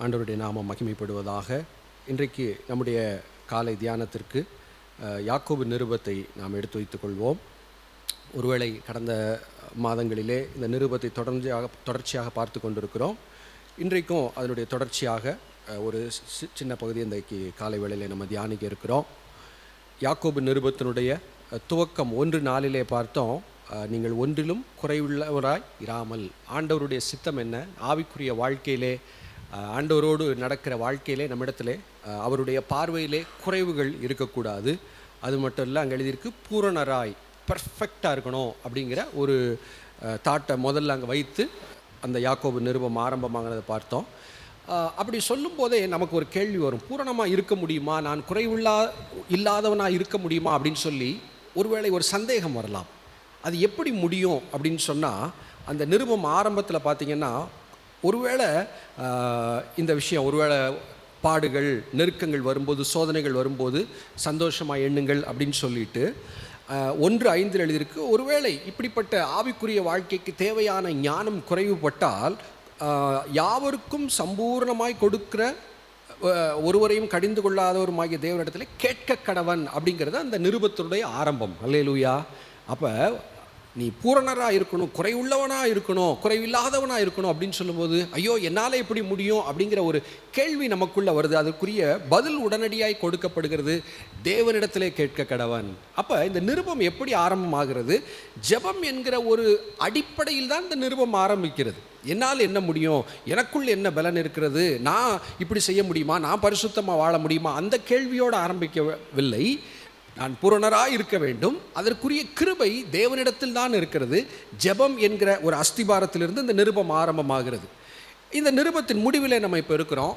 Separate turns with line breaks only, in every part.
ஆண்டவருடைய நாமம் மகிமைப்படுவதாக. இன்றைக்கு நம்முடைய காலை தியானத்திற்கு யாக்கோபு நிருபத்தை நாம் எடுத்து வைத்துக் கொள்வோம். ஒருவேளை கடந்த மாதங்களிலே இந்த நிருபத்தை தொடர்ச்சியாக பார்த்து கொண்டிருக்கிறோம். இன்றைக்கும் அதனுடைய தொடர்ச்சியாக ஒரு சின்ன பகுதி இன்றைக்கு காலை வேளையில் நம்ம தியானிக்க இருக்கிறோம். யாக்கோபு நிருபத்தினுடைய துவக்கம் 1:4 பார்த்தோம். நீங்கள் ஒன்றிலும் குறைவுள்ளவராய் இராமல், ஆண்டவருடைய சித்தம் என்ன, ஆவிக்குரிய வாழ்க்கையிலே ஆண்டவரோடு நடக்கிற வாழ்க்கையிலே நம்மிடத்திலே அவருடைய பார்வையிலே குறைவுகள் இருக்கக்கூடாது. அது மட்டும் இல்லை, அங்கே எழுதியிருக்கு பூரணராய், பர்ஃபெக்டாக இருக்கணும் அப்படிங்கிற ஒரு தாட்டை முதல்ல அங்கே வைத்து அந்த யாக்கோபு நிருபம் ஆரம்பமாகிறத பார்த்தோம். அப்படி சொல்லும் போதே நமக்கு ஒரு கேள்வி வரும், பூரணமாக இருக்க முடியுமா, நான் இல்லாதவனாக இருக்க முடியுமா அப்படின்னு சொல்லி ஒருவேளை ஒரு சந்தேகம் வரலாம். அது எப்படி முடியும் அப்படின்னு சொன்னால், அந்த நிருபம் ஆரம்பத்தில் பார்த்திங்கன்னா, ஒருவேளை இந்த விஷயம், ஒருவேளை பாடுகள் நெருக்கங்கள் வரும்போது, சோதனைகள் வரும்போது சந்தோஷமாக எண்ணுங்கள் அப்படின்னு சொல்லிட்டு 1:5 எழுதியிருக்கு. ஒருவேளை இப்படிப்பட்ட ஆவிக்குரிய வாழ்க்கைக்கு தேவையான ஞானம் குறைவுபட்டால் யாவருக்கும் சம்பூர்ணமாய் கொடுக்கிற ஒருவரையும் கடிந்து கொள்ளாதவருமாகிய தேவனிடத்தில் கேட்க கடவன் அப்படிங்கிறது அந்த நிருபத்தினுடைய ஆரம்பம். அல்லேலூயா. அப்போ நீ பூரணராக இருக்கணும், குறைவுள்ளவனாக இருக்கணும், குறைவில்லாதவனாக இருக்கணும் அப்படின்னு சொல்லும்போது, ஐயோ என்னால் எப்படி முடியும் அப்படிங்கிற ஒரு கேள்வி நமக்குள்ளே வருது. அதற்குரிய பதில் உடனடியாய் கொடுக்கப்படுகிறது, தேவனிடத்திலே கேட்க கடவன். அப்போ இந்த நிருபம் எப்படி ஆரம்பமாகிறது? ஜெபம் என்கிற ஒரு அடிப்படையில் தான் இந்த நிருபம் ஆரம்பிக்கிறது. என்னால் என்ன முடியும், எனக்குள் என்ன பலன் இருக்கிறது, நான் இப்படி செய்ய முடியுமா, நான் பரிசுத்தமாக வாழ முடியுமா, அந்த கேள்வியோடு ஆரம்பிக்கவில்லை. நான் பூரணராக இருக்க வேண்டும், அதற்குரிய கிருபை தேவனிடத்தில் தான் இருக்கிறது. ஜெபம் என்கிற ஒரு அஸ்திபாரத்திலிருந்து இந்த நிருபம் ஆரம்பமாகிறது. இந்த நிருபத்தின் முடிவில் நம்ம இப்போ இருக்கிறோம்.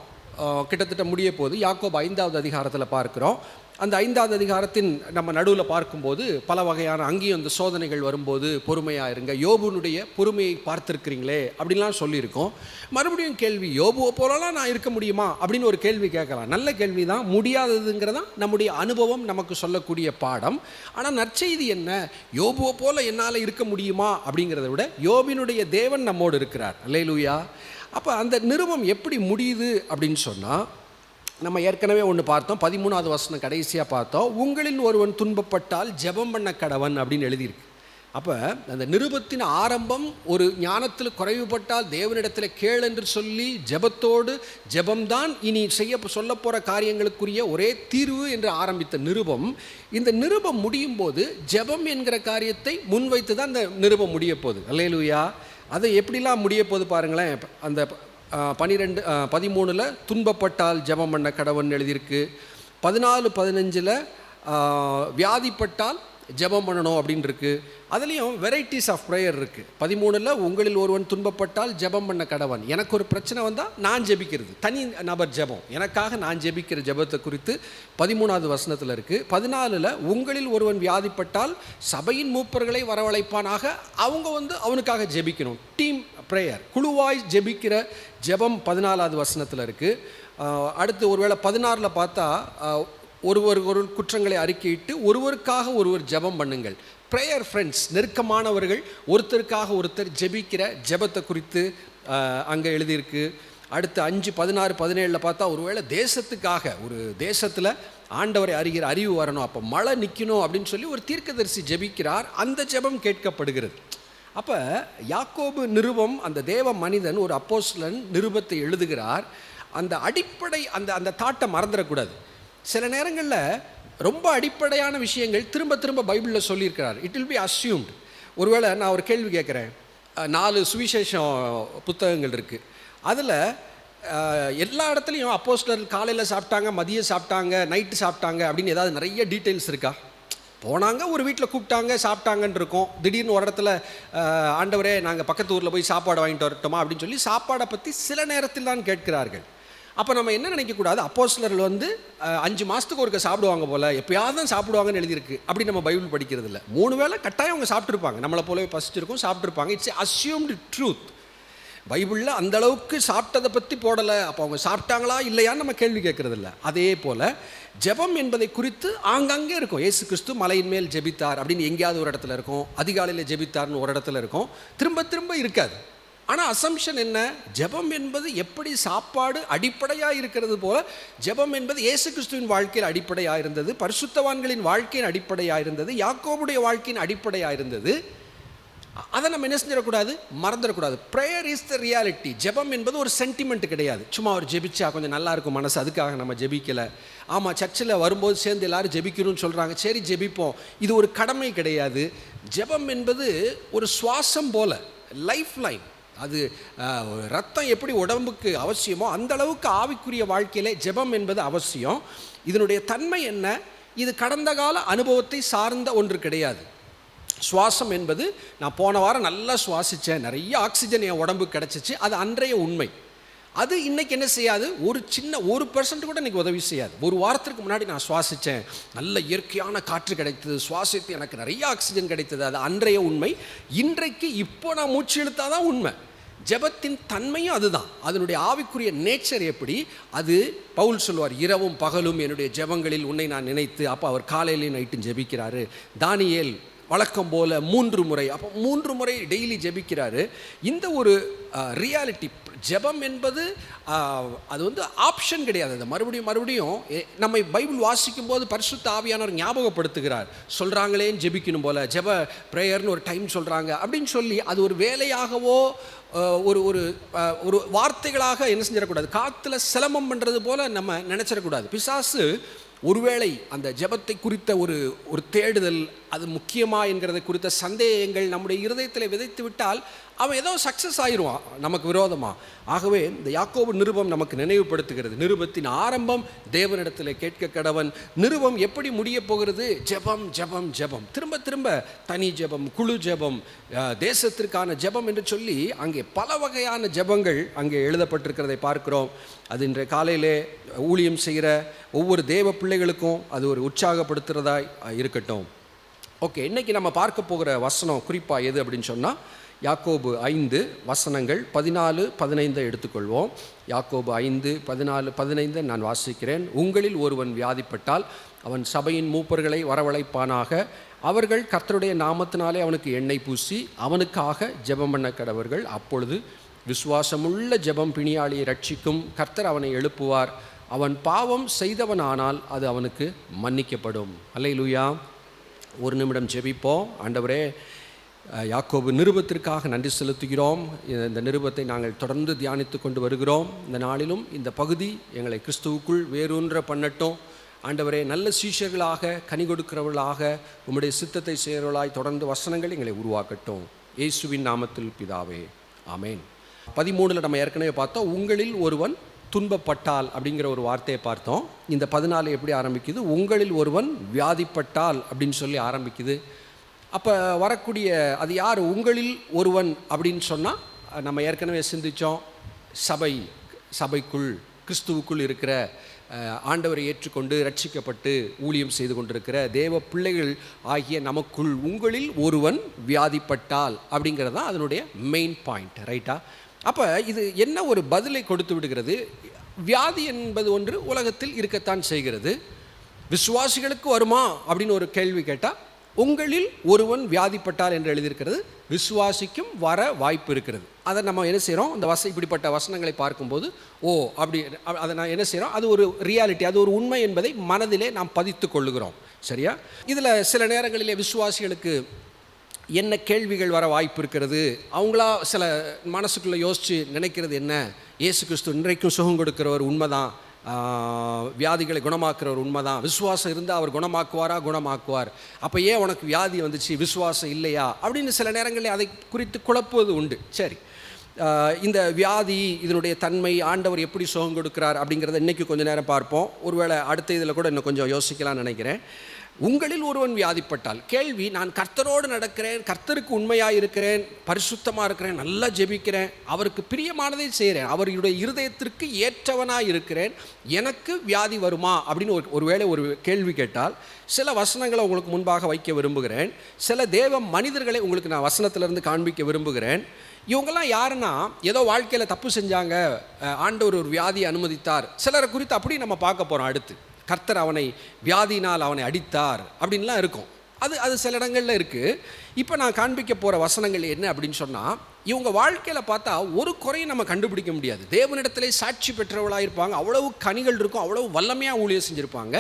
கிட்டத்தட்ட முடிய போது யாக்கோபு 5வது அதிகாரத்தில் பார்க்கிறோம். அந்த 5வது அதிகாரத்தின் நம்ம நடுவில் பார்க்கும்போது பல வகையான அங்கேயும் அந்த சோதனைகள் வரும்போது பொறுமையாக இருங்க, யோபுனுடைய பொறுமையை பார்த்துருக்கிறீங்களே அப்படின்லாம் சொல்லியிருக்கோம். மறுபடியும் கேள்வி, யோபுவை போலலாம் நான் இருக்க முடியுமா அப்படின்னு ஒரு கேள்வி கேட்கலாம். நல்ல கேள்வி தான், முடியாததுங்கிறதான் நம்முடைய அனுபவம் நமக்கு சொல்லக்கூடிய பாடம். ஆனால் நற்செய்தி என்ன, யோபுவை போல என்னால் இருக்க முடியுமா அப்படிங்கிறத விட யோபினுடைய தேவன் நம்மோடு இருக்கிறார். அல்லேலூயா. அப்போ அந்த நிருபம் எப்படி முடியுது அப்படின்னு சொன்னால், நம்ம ஏற்கனவே ஒன்று பார்த்தோம், 13வது வசனம் கடைசியாக பார்த்தோம். உங்களில் ஒருவன் துன்பப்பட்டால் ஜெபம் பண்ண கடவன் அப்படின்னு எழுதியிருக்கு. அப்போ அந்த நிருபத்தின் ஆரம்பம் ஒரு ஞானத்தில் குறைவுபட்டால் தேவனிடத்தில் கேள் என்று சொல்லி ஜெபம்தான் இனி சொல்ல போகிற காரியங்களுக்குரிய ஒரே தீர்வு என்று ஆரம்பித்த நிருபம், இந்த நிருபம் முடியும் போது ஜெபம் என்கிற காரியத்தை முன்வைத்து தான் இந்த நிருபம் முடிய போகுது. அல்லேலூயா. அது எப்படிலாம் முடிய போகுது பாருங்களேன். அந்த 13 துன்பப்பட்டால் ஜெபம் பண்ண கடவன் எழுதியிருக்கு. 14-15 வியாதிப்பட்டால் ஜெபம் பண்ணணும் அப்படின்னு இருக்கு. அதுலேயும் வெரைட்டிஸ் ஆஃப் ப்ரேயர் இருக்குது. 13 உங்களில் ஒருவன் துன்பப்பட்டால் ஜெபம் பண்ண கடவன். எனக்கு ஒரு பிரச்சனை வந்தால் நான் ஜெபிக்கிறது, தனி நபர் ஜெபம், எனக்காக நான் ஜெபிக்கிற ஜெபத்தை குறித்து 13வது வசனத்தில் இருக்குது. 14 உங்களில் ஒருவன் வியாதிப்பட்டால் சபையின் மூப்பர்களை வரவழைப்பானாக, அவங்க அவனுக்காக ஜெபிக்கணும். டீம் ப்ரேயர், குழுவாய் ஜெபிக்கிற ஜெபம் 14வது வசனத்தில் இருக்குது. அடுத்து ஒருவேளை 16 பார்த்தா ஒரு குற்றங்களை அறிக்கையிட்டு ஒருவருக்காக ஒருவர் ஜெபம் பண்ணுங்கள். ப்ரேயர் ஃப்ரெண்ட்ஸ், நெருக்கமானவர்கள் ஒருத்தருக்காக ஒருத்தர் ஜெபிக்கிற ஜெபத்தை குறித்து அங்கே எழுதியிருக்கு. அடுத்து 5-16-17 பார்த்தா ஒருவேளை தேசத்துக்காக, ஒரு தேசத்தில் ஆண்டவரை அறிகிற அறிவு வரணும், அப்போ மழை நிற்கணும் அப்படின்னு சொல்லி ஒரு தீர்க்கதரிசி ஜெபிக்கிறார், அந்த ஜெபம் கேட்கப்படுகிறது. அப்போ யாக்கோபு நிருபம், அந்த தேவ மனிதன், ஒரு அப்போஸ்தலன் நிருபத்தை எழுதுகிறார். அந்த அடிப்படை அந்த தாட்டை மறந்துடக்கூடாது. சில நேரங்களில் ரொம்ப அடிப்படையான விஷயங்கள் திரும்ப திரும்ப பைபிளில் சொல்லியிருக்கிறார். It will be assumed. ஒருவேளை நான் ஒரு கேள்வி கேட்குறேன், 4 சுவிசேஷம் புத்தகங்கள் இருக்குது, அதில் எல்லா இடத்துலையும் அப்போஸ்தலர் காலையில் சாப்பிட்டாங்க, மதியம் சாப்பிட்டாங்க, நைட்டு சாப்பிட்டாங்க அப்படின்னு ஏதாவது நிறைய டீட்டெயில்ஸ் இருக்கா? போனாங்க, ஒரு வீட்டில் கூப்பிட்டாங்க, சாப்பிட்டாங்கன்னு இருக்கும். திடீர்னு ஒரு இடத்துல ஆண்டவரே நாங்கள் பக்கத்து ஊரில் போய் சாப்பாடு வாங்கிட்டு வரட்டுமா அப்படின்னு சொல்லி சாப்பாடை பற்றி சில நேரத்தில் தான் கேட்கிறார்கள். அப்போ நம்ம என்ன நினைக்கக்கூடாது, அப்போஸ்தலர்கள் 5 மாதத்துக்கு ஒருக்க சாப்பிடுவாங்க போல், எப்பயாவது தான் சாப்பிடுவாங்கன்னு எழுதியிருக்கு அப்படி நம்ம பைபிள் படிக்கிறது இல்லை. 3 வேளை கட்டாயம் அவங்க சாப்பிட்ருப்பாங்க, நம்மளை போலவே பசிச்சிருக்கும், சாப்பிட்ருப்பாங்க. It's அஸ்யூம்டு truth. பைபிளில் அந்தளவுக்கு சாப்பிட்டதை பற்றி போடலை. அப்போ அவங்க சாப்பிட்டாங்களா இல்லையான்னு நம்ம கேள்வி கேட்குறது இல்லை. அதே போல் ஜெபம் என்பதை குறித்து ஆங்காங்கே இருக்கும். இயேசு கிறிஸ்து மலையின் மேல் ஜெபித்தார் அப்படின்னு எங்கேயாவது ஒரு இடத்துல இருக்கும், அதிகாலையில் ஜெபித்தார்னு ஒரு இடத்துல இருக்கும், திரும்ப திரும்ப இருக்காது. ஆனால் அசம்ஷன் என்ன? ஜெபம் என்பது எப்படி சாப்பாடு அடிப்படையாக இருக்கிறது போல ஜெபம் என்பது இயேசு கிறிஸ்துவின் வாழ்க்கையில் அடிப்படையாக இருந்தது, பரிசுத்தவான்களின் வாழ்க்கையின் அடிப்படையாக இருந்தது, யாக்கோபுடைய வாழ்க்கையின் அடிப்படையாக இருந்தது. அதை நம்ம என்ன செஞ்சிடக்கூடாது, மறந்துடக்கூடாது. Prayer is the reality. ஜெபம் என்பது ஒரு சென்டிமெண்ட் கிடையாது. சும்மா ஒரு ஜெபிச்சா கொஞ்சம் நல்லா இருக்கும் மனசு, அதுக்காக நம்ம ஜெபிக்கலை. ஆமாம், சர்ச்சில் வரும்போது சேர்ந்து எல்லாரும் ஜெபிக்கணும்னு சொல்கிறாங்க, சரி ஜெபிப்போம். இது ஒரு கடமை கிடையாது. ஜெபம் என்பது ஒரு சுவாசம் போல, லைஃப் லைன். அது ரத்தம் எப்படி உடம்புக்கு அவசியமோ அந்த அளவுக்கு ஆவிக்குரிய வாழ்க்கையிலே ஜெபம் என்பது அவசியம். இதனுடைய தன்மை என்ன? இது கடந்த கால அனுபவத்தை சார்ந்த ஒன்று கிடையாது. சுவாசம் என்பது, நான் போன வாரம் நல்லா சுவாசித்தேன், நிறைய ஆக்சிஜன் என் உடம்புக்கு கிடச்சிச்சு, அது அன்றைய உண்மை. அது இன்றைக்கி என்ன செய்யாது, ஒரு சின்ன 1% கூட இன்றைக்கி உதவி செய்யாது. ஒரு வாரத்துக்கு முன்னாடி நான் சுவாசித்தேன், நல்ல இயற்கையான காற்று கிடைத்தது, சுவாசித்து எனக்கு நிறைய ஆக்சிஜன் கிடைத்தது, அது அன்றைய உண்மை. இன்றைக்கு இப்போ நான் மூச்சு இழுத்தால் தான் உண்மை. ஜெபத்தின் தன்மையும் அதுதான். அதனுடைய ஆவிக்குரிய நேச்சர் எப்படி? அது பவுல் சொல்வார், இரவும் பகலும் என்னுடைய ஜெபங்களில் உன்னை நான் நினைத்து. அப்போ அவர் காலையிலேயும் நைட்டும் ஜெபிக்கிறாரு. தானியேல் வழக்கம் போல் 3 முறை, அப்போ 3 முறை டெய்லி ஜெபிக்கிறாரு. இந்த ஒரு ரியாலிட்டி, ஜெபம் என்பது அது வந்து ஆப்ஷன் கிடையாது. அது மறுபடியும் நம்ம பைபிள் வாசிக்கும் போது பரிசுத்த ஆவியானவர் ஞாபகப்படுத்துகிறார். சொல்கிறாங்களேன்னு ஜெபிக்கணும் போல், ஜெப ப்ரேயர்னு ஒரு டைம் சொல்கிறாங்க அப்படின்னு சொல்லி அது ஒரு வேலையாகவோ ஒரு ஒரு ஒரு வார்த்தைகளாக என்ன செஞ்சிடக்கூடாது, காற்றுல சிலம்பம் பண்ணுறது போல் நம்ம நினச்சிடக்கூடாது. பிசாசு ஒருவேளை அந்த ஜெபத்தை குறித்த ஒரு தேடுதல், அது முக்கியமா என்கிறத குறித்த சந்தேகங்கள் நம்முடைய இருதயத்தில் விதைத்து விட்டால் அவன் ஏதோ சக்ஸஸ் ஆயிடுவான் நமக்கு விரோதமாக. ஆகவே இந்த யாக்கோபு நிருபம் நமக்கு நினைவுபடுத்துகிறது, நிருபத்தின் ஆரம்பம் தேவனிடத்தில் கேட்க கடவன். நிருபம் எப்படி முடிய போகிறது? ஜெபம் ஜெபம் ஜெபம், திரும்ப திரும்ப தனி ஜெபம், குழு ஜெபம், தேசத்திற்கான ஜெபம் என்று சொல்லி அங்கே பல வகையான ஜெபங்கள் அங்கே எழுதப்பட்டிருக்கிறதை பார்க்கிறோம். அது இன்றைய காலையிலே ஊழியம் செய்கிற ஒவ்வொரு தேவ பிள்ளைகளுக்கும் அது ஒரு உற்சாகப்படுத்துகிறதாய் இருக்கட்டும். ஓகே, இன்றைக்கி நம்ம பார்க்க போகிற வசனம் குறிப்பாக எது அப்படின்னு சொன்னால், யாக்கோபு 5 வசனங்கள் 14-15 எடுத்துக்கொள்வோம். யாக்கோபு 5:14-15 நான் வாசிக்கிறேன். உங்களில் ஒருவன் வியாதிப்பட்டால் அவன் சபையின் மூப்பர்களை வரவழைப்பானாக. அவர்கள் கர்த்தருடைய நாமத்தினாலே அவனுக்கு எண்ணெய் பூசி அவனுக்காக ஜெபம் பண்ண கடவர்கள். அப்பொழுது விசுவாசமுள்ள ஜெபம் பிணியாளியை ரட்சிக்கும். கர்த்தர் அவனை எழுப்புவார். அவன் பாவம் செய்தவனானால் அது அவனுக்கு மன்னிக்கப்படும். அல்லேலூயா. ஒரு நிமிடம் ஜெபிப்போம். ஆண்டவரே, யாக்கோபு நிருபத்திற்காக நன்றி செலுத்துகிறோம். இந்த நிருபத்தை நாங்கள் தொடர்ந்து தியானித்து கொண்டு வருகிறோம். இந்த நாளிலும் இந்த பகுதி எங்களை கிறிஸ்துவுக்குள் வேரூன்ற பண்ணட்டும். ஆண்டவரே, நல்ல சீஷர்களாக, கனி கொடுக்கிறவர்களாக, உம்முடைய சித்தத்தை செய்கிறவர்களாய் தொடர்ந்து வசனங்கள் எங்களை உருவாக்கட்டும். இயேசுவின் நாமத்தில் பிதாவே, ஆமேன். 13 நம்ம ஏற்கனவே பார்த்தோம், உங்களில் ஒருவன் துன்பப்பட்டால் அப்படிங்கிற ஒரு வார்த்தையை பார்த்தோம். இந்த 14 எப்படி ஆரம்பிக்குது? உங்களில் ஒருவன் வியாதிப்பட்டால் அப்படின்னு சொல்லி ஆரம்பிக்குது. அப்போ வரக்கூடிய அது யார்? உங்களில் ஒருவன் அப்படின்னு சொன்னால் நம்ம ஏற்கனவே சிந்தித்தோம், சபைக்குள் கிறிஸ்துவுக்குள் இருக்கிற ஆண்டவரை ஏற்றுக்கொண்டு ரட்சிக்கப்பட்டு ஊழியம் செய்து கொண்டிருக்கிற தேவ பிள்ளைகள் ஆகிய நமக்குள் உங்களில் ஒருவன் வியாதிப்பட்டால் அப்படிங்கிறது தான் அதனுடைய மெயின் பாயிண்ட், ரைட்டா? அப்போ இது என்ன ஒரு பதிலை கொடுத்து விடுகிறது? வியாதி என்பது ஒன்று உலகத்தில் இருக்கத்தான் செய்கிறது. விசுவாசிகளுக்கு வருமா அப்படின்னு ஒரு கேள்வி கேட்டால், உங்களில் ஒருவன் வியாதிப்பட்டால் என்று எழுதியிருக்கிறது. விசுவாசிக்கும் வர வாய்ப்பு இருக்கிறது. அதை நம்ம என்ன செய்கிறோம்? இந்த இப்படிப்பட்ட வசனங்களை பார்க்கும்போது அப்படி அதை நான் என்ன செய்கிறோம்? அது ஒரு ரியாலிட்டி, அது ஒரு உண்மை என்பதை மனதிலே நாம் பதித்து கொள்ளுகிறோம். சரியா? இதில் சில நேரங்களிலே விசுவாசிகளுக்கு என்ன கேள்விகள் வர வாய்ப்பு இருக்கிறது? அவங்களா சில மனசுக்குள்ளே யோசித்து நினைக்கிறது என்ன? இயேசு கிறிஸ்து இன்றைக்கும் சுகம் கொடுக்கிறவர் உண்மைதான், வியாதிகளை குணமாக்குறவர் உண்மைதான், விசுவாசம் இருந்தால் அவர் குணமாக்குவார். அப்போ ஏன் உனக்கு வியாதி வந்துச்சு, விசுவாசம் இல்லையா அப்படின்னு சில நேரங்களில் அதை குறித்து குழப்புவது உண்டு. சரி, இந்த வியாதி, இதனுடைய தன்மை, ஆண்டவர் எப்படி சுகம் கொடுக்கிறார் அப்படிங்கிறத இன்றைக்கி கொஞ்சம் நேரம் பார்ப்போம். ஒருவேளை அடுத்த இதில் கூட இன்னும் கொஞ்சம் யோசிக்கலாம்னு நினைக்கிறேன். உங்களில் ஒருவன் வியாதிப்பட்டால், கேள்வி, நான் கர்த்தரோடு நடக்கிறேன், கர்த்தருக்கு உண்மையாக இருக்கிறேன், பரிசுத்தமாக இருக்கிறேன், நல்லா ஜெபிக்கிறேன், அவருக்கு பிரியமானதை செய்கிறேன், அவருடைய இருதயத்திற்கு ஏற்றவனாக இருக்கிறேன், எனக்கு வியாதி வருமா அப்படின்னு ஒருவேளை ஒரு கேள்வி கேட்டால், சில வசனங்களை உங்களுக்கு முன்பாக வைக்க விரும்புகிறேன். சில தேவ மனிதர்களை உங்களுக்கு நான் வசனத்திலிருந்து காண்பிக்க விரும்புகிறேன். இவங்கெல்லாம் யாருன்னா, ஏதோ வாழ்க்கையில் தப்பு செஞ்சாங்க, ஆண்டவர் ஒரு வியாதியை அனுமதித்தார். சிலரை குறித்து அப்படி நம்ம பார்க்க போகிறோம். அடுத்து கர்த்தர் அவனை வியாதினால் அவனை அடித்தார் அப்படின்லாம் இருக்கும். அது சில இடங்களில் இருக்குது. இப்போ நான் காண்பிக்க போகிற வசனங்கள் என்ன அப்படின்னு சொன்னால், இவங்க வாழ்க்கையில் பார்த்தா ஒரு குறையும் நம்ம கண்டுபிடிக்க முடியாது. தேவனிடத்திலே சாட்சி பெற்றவளாக இருப்பாங்க, அவ்வளவு கனிகள் இருக்கும், அவ்வளவு வல்லமையாக ஊழியம் செஞ்சுருப்பாங்க.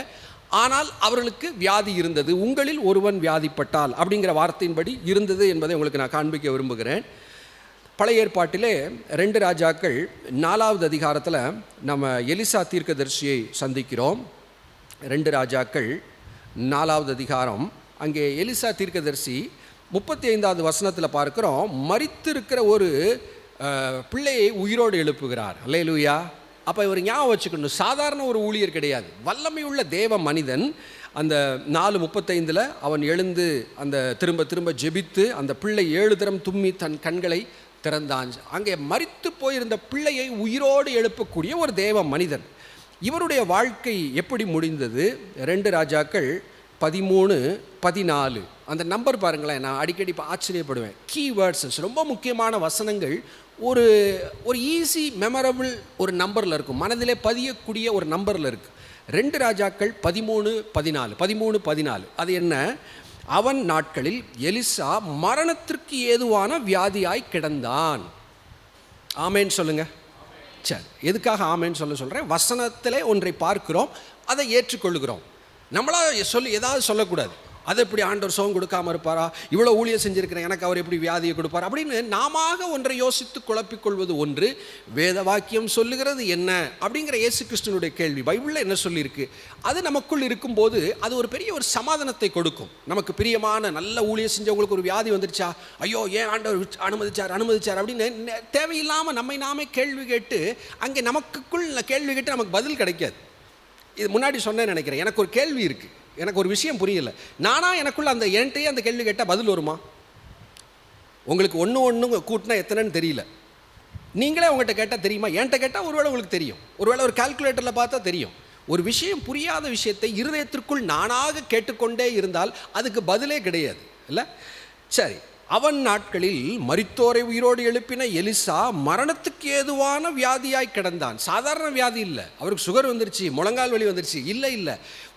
ஆனால் அவர்களுக்கு வியாதி இருந்தது. உங்களில் ஒருவன் வியாதிப்பட்டால் அப்படிங்கிற வார்த்தையின்படி இருந்தது என்பதை உங்களுக்கு நான் காண்பிக்க விரும்புகிறேன். பழைய ஏற்பாட்டிலே 2 ராஜாக்கள் 4வது அதிகாரத்தில் நம்ம எலிசா தீர்க்கதரிசியை சந்திக்கிறோம். 2 ராஜாக்கள் 4வது அதிகாரம். அங்கே எலிசா தீர்க்கதரிசி 35வது வசனத்தில் பார்க்கிறோம், மரித்திருக்கிற ஒரு பிள்ளையை உயிரோடு எழுப்புகிறார். அல்லேலூயா. அப்போ இவர் ஞாபகம் வச்சுக்கணும், சாதாரண ஒரு ஊழியர் கிடையாது, வல்லமையுள்ள தேவ மனிதன். அந்த 4:35 அவன் எழுந்து அந்த திரும்ப ஜெபித்து அந்த பிள்ளை 7 தரம் தும்மி தன் கண்களை திறந்தான். அங்கே மரித்து போயிருந்த பிள்ளையை உயிரோடு எழுப்பக்கூடிய ஒரு தேவ மனிதன். இவருடைய வாழ்க்கை எப்படி முடிந்தது? 2 ராஜாக்கள் 13-14 அந்த நம்பர் பாருங்களேன். நான் அடிக்கடி ஆச்சரியப்படுவேன். கீவேர்ட்ஸ், ரொம்ப முக்கியமான வசனங்கள் ஒரு ஈஸி மெமரபிள் ஒரு நம்பரில் இருக்கும், மனதிலே பதியக்கூடிய ஒரு நம்பரில் இருக்குது. 2 ராஜாக்கள் 13-14 அது என்ன? அவன் நாட்களில் எலிசா மரணத்திற்கு ஏதுவான வியாதியாய் கிடந்தான். ஆமேன்னு சொல்லுங்க. சரி, எதுக்காக ஆமேன்னு சொல்கிறேன்? வசனத்திலே ஒன்றை பார்க்கிறோம், அதை ஏற்றுக்கொள்ளுகிறோம். நம்மளா ஏதாவது சொல்லக்கூடாது. அது எப்படி ஆண்டவர் சுகம் கொடுக்காமல் இருப்பாரா? இவ்வளோ ஊழியம் செஞ்சுருக்கிறேன், எனக்கு அவர் எப்படி வியாதியை கொடுப்பார் அப்படின்னு நாம ஒன்றை யோசித்து குழப்பிக்கொள்வது ஒன்று. வேத வாக்கியம் சொல்லுகிறது என்ன அப்படிங்கிற இயேசு கிறிஸ்துனுடைய கேள்வி பைபிளில் என்ன சொல்லியிருக்கு, அது நமக்குள் இருக்கும்போது அது ஒரு பெரிய ஒரு சமாதானத்தை கொடுக்கும். நமக்கு பிரியமான நல்ல ஊழியம் செஞ்சவங்களுக்கு ஒரு வியாதி வந்துருச்சா, ஐயோ ஏன் ஆண்டவர் அனுமதிச்சார் அப்படின்னு தேவையில்லாமல் நம்மை நாமே கேள்வி கேட்டு அங்கே நமக்குள் கேள்வி கேட்டு நமக்கு பதில் கிடைக்காது. இது முன்னாடி சொன்னேன்னு நினைக்கிறேன். எனக்கு ஒரு கேள்வி இருக்குது, எனக்கு ஒரு விஷயம் புரியல, எனக்குள்ள அந்த என்கிட்டயே அந்த கேள்வி கேட்டால் பதில் வருமா? உங்களுக்கு ஒன்று கூட்டினா எத்தனைன்னு தெரியல, நீங்களே உங்கள்கிட்ட கேட்டால் தெரியுமா? என்கிட்ட கேட்டால் ஒருவேளை உங்களுக்கு தெரியும், ஒருவேளை ஒரு கால்குலேட்டரில் பார்த்தா தெரியும். ஒரு விஷயம் புரியாத விஷயத்தை இருதயத்திற்குள் நானாக கேட்டுக்கொண்டே இருந்தால் அதுக்கு பதிலே கிடையாது, இல்லை? சரி, அவன் நாட்களில் மரித்தோரை உயிரோடு எழுப்பின எலிசா மரணத்துக்கு ஏதுவான வியாதியாய் கிடந்தான். சாதாரண வியாதி இல்லை, அவருக்கு சுகர் வந்துருச்சு, முழங்கால் வலி வந்துருச்சு, இல்லை,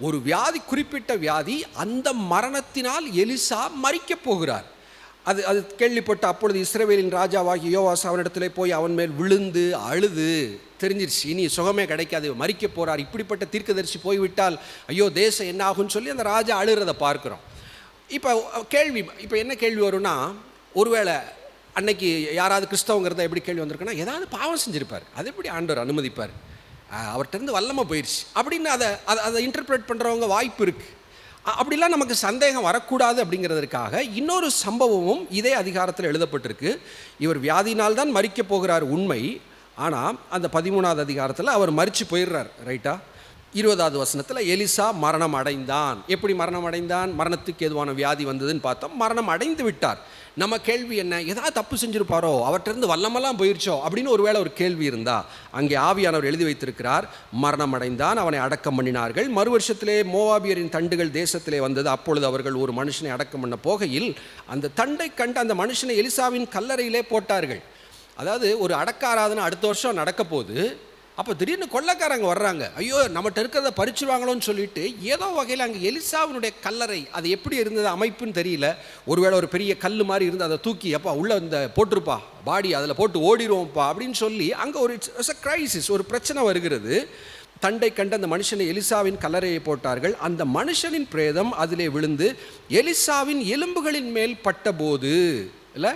ஒரு வியாதி, குறிப்பிட்ட வியாதி. அந்த மரணத்தினால் எலிசா மரிக்கப் போகிறார். அது கேள்விப்பட்ட அப்பொழுது இஸ்ரவேலின் ராஜாவாகிய யோவாஸ் அவனிடத்திலே போய் அவன் மேல் விழுந்து அழுது, தெரிஞ்சிருச்சு இனி சுகமே கிடைக்காது, மரிக்க போகிறார், இப்படிப்பட்ட தீர்க்கதரிசி போய்விட்டால் ஐயோ தேசம் என்ன ஆகும்னு சொல்லி அந்த ராஜா அழுகிறத பார்க்குறோம். இப்போ என்ன கேள்வி வரும்னா, ஒருவேளை அன்னைக்கு யாராவது கிறிஸ்தவங்கிறத எப்படி கேள்வி வந்திருக்குன்னா, ஏதாவது பாவம் செஞ்சுருப்பார், அது எப்படி ஆண்டவர் அனுமதிப்பார், அவர்கிட்டருந்து வல்லமை போயிடுச்சு அப்படின்னு அதை இன்டர்பிரேட் பண்ணுறவங்க வாய்ப்பு இருக்குது. அப்படிலாம் நமக்கு சந்தேகம் வரக்கூடாது அப்படிங்கிறதுக்காக இன்னொரு சம்பவமும் இதே அதிகாரத்தில் எழுதப்பட்டிருக்கு. இவர் வியாதினால்தான் மரிக்கப் போகிறார் உண்மை, ஆனால் அந்த 13வது அதிகாரத்தில் அவர் மரித்து போயிடுறார். ரைட்டா? 20வது வசனத்தில் எலிசா மரணம் அடைந்தான். எப்படி மரணம் அடைந்தான்? மரணத்துக்கு எதுவான வியாதி வந்ததுன்னு பார்த்தோம், மரணம் அடைந்து விட்டார். நம்ம கேள்வி என்ன, ஏதாவது தப்பு செஞ்சுருப்பாரோ, அவற்றிருந்து வல்லமெல்லாம் போயிடுச்சோ அப்படின்னு ஒருவேளை ஒரு கேள்வி இருந்தால், அங்கே ஆவியானவர் எழுதி வைத்திருக்கிறார், மரணம் அடைந்தான், அவனை அடக்கம் பண்ணினார்கள். மறு வருஷத்திலே மோவாபியரின் தண்டுகள் தேசத்திலே வந்தது, அப்பொழுது அவர்கள் ஒரு மனுஷனை அடக்கம் பண்ண போகையில் அந்த தண்டை கண்டு அந்த மனுஷனை எலிசாவின் கல்லறையிலே போட்டார்கள். அதாவது ஒரு அடக்க ஆராதனை அடுத்த வருஷம் நடக்க போகுது. அப்போ திடீர்னு கொள்ளைக்காரங்க வர்றாங்க, ஐயோ நம்மகிட்ட இருக்கிறத பறிச்சுருவாங்களோன்னு சொல்லிட்டு ஏதோ வகையில் அங்கே எலிசாவினுடைய கல்லறை, அது எப்படி இருந்தது அமைப்புன்னு தெரியல, ஒருவேளை ஒரு பெரிய கல் மாதிரி இருந்து அதை தூக்கி அப்பா உள்ளே இந்த போட்டிருப்பா பாடி, அதில் போட்டு ஓடிடுவோம்ப்பா அப்படின்னு சொல்லி அங்கே ஒரு கிரைசிஸ், ஒரு பிரச்சனை வருகிறது. தண்டை கண்டு அந்த மனுஷனை எலிசாவின் கல்லறையை போட்டார்கள். அந்த மனுஷனின் பிரேதம் அதிலே விழுந்து எலிசாவின் எலும்புகளின் மேல் பட்டபோது, இல்லை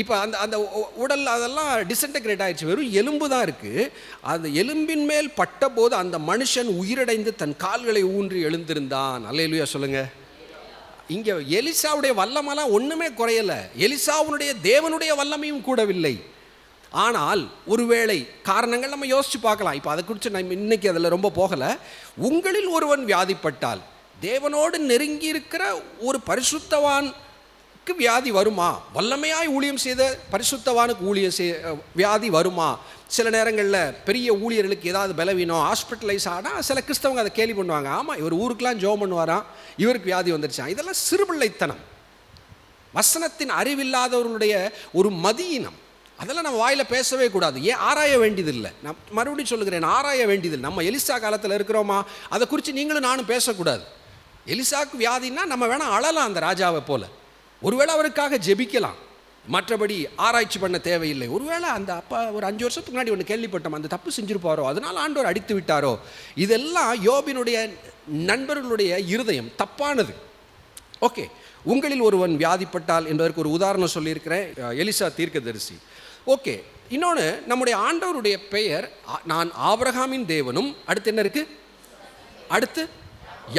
இப்போ அந்த உடல் அதெல்லாம் டிஸ்இன்டகிரேட் ஆகிடுச்சு, வெறும் எலும்பு தான் இருக்குது. அந்த எலும்பின் மேல் பட்டபோது அந்த மனுஷன் உயிரடைந்து தன் கால்களை ஊன்றி எழுந்திருந்தான். அல்லேலூயா சொல்லுங்க. இங்கே எலிசாவுடைய வல்லமெல்லாம் ஒன்றுமே குறையலை, எலிசாவுடைய தேவனுடைய வல்லமையும் கூடவில்லை. ஆனால் ஒருவேளை காரணங்கள் நம்ம யோசித்து பார்க்கலாம். இப்போ அதை குறித்து நம்ம இன்னைக்கு அதில் ரொம்ப போகலை. உங்களில் ஒருவன் வியாதிப்பட்டால், தேவனோடு நெருங்கி இருக்கிற ஒரு பரிசுத்தவான் வியாதி வருமா? வல்லமையாய் ஊழியம் செய்த பரிசுத்தவானுக்கு வியாதி வருமா? சில நேரங்களில் பெரிய ஊழியர்களுக்கு ஏதாவது பலவீனம், ஹாஸ்பிட்டலைஸ் ஆனால் சில கிறிஸ்தவங்க அதை கேள்வி பண்ணுவாங்க, ஆமாம் இவர் ஊருக்கெலாம் ஜெபம் பண்ணுவாராம், இவருக்கு வியாதி வந்துருச்சான். இதெல்லாம் சிறுபிள்ளைத்தனம், வசனத்தின் அறிவில்லாதவர்களுடைய ஒரு மதியினம். அதெல்லாம் நம்ம வாயில் பேசவே கூடாது. ஏன் ஆராய வேண்டியதில்லை. நான் மறுபடியும் சொல்லுகிறேன், ஆராய வேண்டியதில்லை. நம்ம எலிசா காலத்தில் இருக்கிறோமா, அதை குறித்து நீங்களும் நானும் பேசக்கூடாது. எலிசாவுக்கு வியாதின்னா நம்ம வேணால் அழலாம் அந்த ராஜாவை போல, ஒருவேளை அவருக்காக ஜெபிக்கலாம், மற்றபடி ஆராய்ச்சி பண்ண தேவையில்லை. ஒருவேளை அந்த அப்பா ஒரு 5 வருஷத்துக்கு முன்னாடி ஒன்று கேள்விப்பட்டோம், அந்த தப்பு செஞ்சிருப்பாரோ, அதனால் ஆண்டவர் அடித்து விட்டாரோ. இதெல்லாம் யோபினுடைய நண்பர்களுடைய இருதயம் தப்பானது. ஓகே, உங்களில் ஒருவன் வியாதிப்பட்டால் என்பதற்கு ஒரு உதாரணம் சொல்லியிருக்கிறேன், எலிசா தீர்க்கதரிசி. ஓகே, இன்னொன்று, நம்முடைய ஆண்டவருடைய பெயர் நான் ஆபிரகாமின் தேவனும், அடுத்து என்ன இருக்கு, அடுத்து